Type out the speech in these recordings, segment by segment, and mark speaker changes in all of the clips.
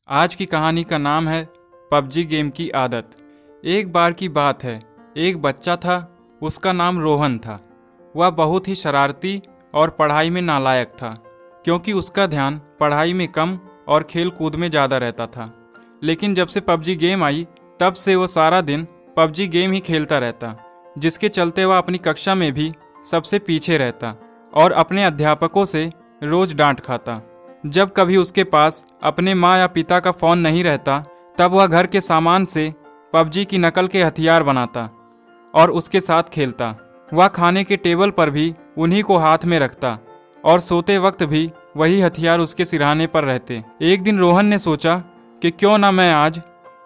Speaker 1: आज की कहानी का नाम है पबजी गेम की आदत। एक बार की बात है, एक बच्चा था, उसका नाम रोहन था। वह बहुत ही शरारती और पढ़ाई में नालायक था, क्योंकि उसका ध्यान पढ़ाई में कम और खेल कूद में ज़्यादा रहता था। लेकिन जब से पबजी गेम आई, तब से वो सारा दिन पबजी गेम ही खेलता रहता, जिसके चलते वह अपनी कक्षा में भी सबसे पीछे रहता और अपने अध्यापकों से रोज डांट खाता। जब कभी उसके पास अपने माँ या पिता का फ़ोन नहीं रहता, तब वह घर के सामान से पबजी की नकल के हथियार बनाता और उसके साथ खेलता। वह खाने के टेबल पर भी उन्हीं को हाथ में रखता और सोते वक्त भी वही हथियार उसके सिरहाने पर रहते। एक दिन रोहन ने सोचा कि क्यों ना मैं आज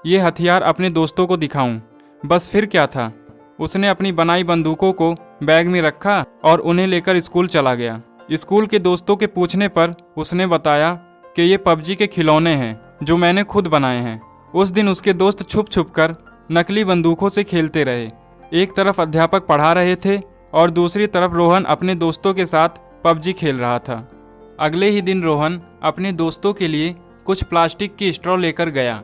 Speaker 1: ये हथियार अपने दोस्तों को दिखाऊं। बस फिर क्या था, उसने अपनी बनाई बंदूकों को बैग में रखा और उन्हें लेकर स्कूल चला गया। स्कूल के दोस्तों के पूछने पर उसने बताया कि ये पबजी के खिलौने हैं जो मैंने खुद बनाए हैं। उस दिन उसके दोस्त छुप छुप कर नकली बंदूकों से खेलते रहे। एक तरफ अध्यापक पढ़ा रहे थे और दूसरी तरफ रोहन अपने दोस्तों के साथ पबजी खेल रहा था। अगले ही दिन रोहन अपने दोस्तों के लिए कुछ प्लास्टिक की स्ट्रॉ लेकर गया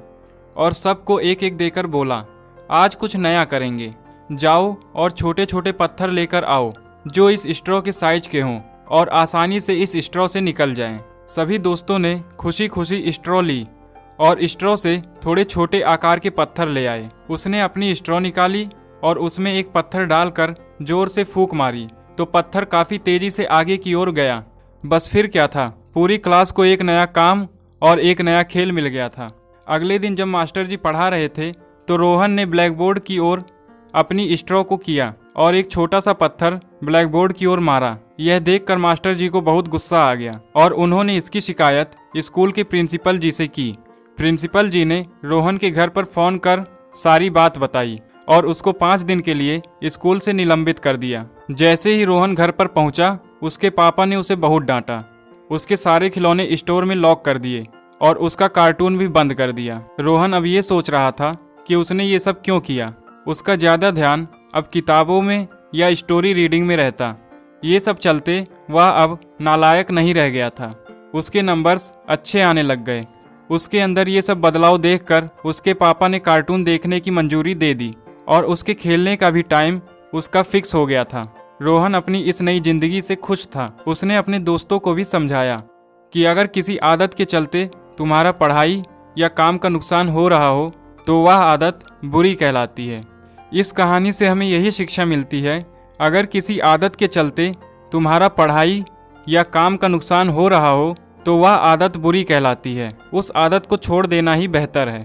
Speaker 1: और सबको एक एक देकर बोला, आज कुछ नया करेंगे, जाओ और छोटे छोटे पत्थर लेकर आओ जो इस स्ट्रॉ के साइज के हों और आसानी से इस स्ट्रॉ से निकल जाएं। सभी दोस्तों ने खुशी खुशी स्ट्रॉ ली और स्ट्रॉ से थोड़े छोटे आकार के पत्थर ले आए। उसने अपनी स्ट्रॉ निकाली और उसमें एक पत्थर डालकर जोर से फूंक मारी तो पत्थर काफ़ी तेजी से आगे की ओर गया। बस फिर क्या था, पूरी क्लास को एक नया काम और एक नया खेल मिल गया था। अगले दिन जब मास्टर जी पढ़ा रहे थे तो रोहन ने ब्लैक बोर्ड की ओर अपनी स्ट्रॉ को किया और एक छोटा सा पत्थर ब्लैक बोर्ड की ओर मारा। यह देखकर मास्टर जी को बहुत गुस्सा आ गया और उन्होंने इसकी शिकायत स्कूल के प्रिंसिपल जी से की। प्रिंसिपल जी ने रोहन के घर पर फोन कर सारी बात बताई और उसको 5 दिन के लिए स्कूल से निलंबित कर दिया। जैसे ही रोहन घर पर पहुंचा, उसके पापा ने उसे बहुत डांटा। उसके सारे खिलौने स्टोर में लॉक कर दिए और उसका कार्टून भी बंद कर दिया। रोहन अब ये सोच रहा था कि उसने ये सब क्यों किया। उसका ज़्यादा ध्यान अब किताबों में या स्टोरी रीडिंग में रहता। ये सब चलते वह अब नालायक नहीं रह गया था। उसके नंबर्स अच्छे आने लग गए। उसके अंदर ये सब बदलाव देखकर उसके पापा ने कार्टून देखने की मंजूरी दे दी और उसके खेलने का भी टाइम उसका फिक्स हो गया था। रोहन अपनी इस नई जिंदगी से खुश था। उसने अपने दोस्तों को भी समझाया कि अगर किसी आदत के चलते तुम्हारा पढ़ाई या काम का नुकसान हो रहा हो तो वह आदत बुरी कहलाती है। इस कहानी से हमें यही शिक्षा मिलती है, अगर किसी आदत के चलते तुम्हारा पढ़ाई या काम का नुकसान हो रहा हो तो वह आदत बुरी कहलाती है। उस आदत को छोड़ देना ही बेहतर है।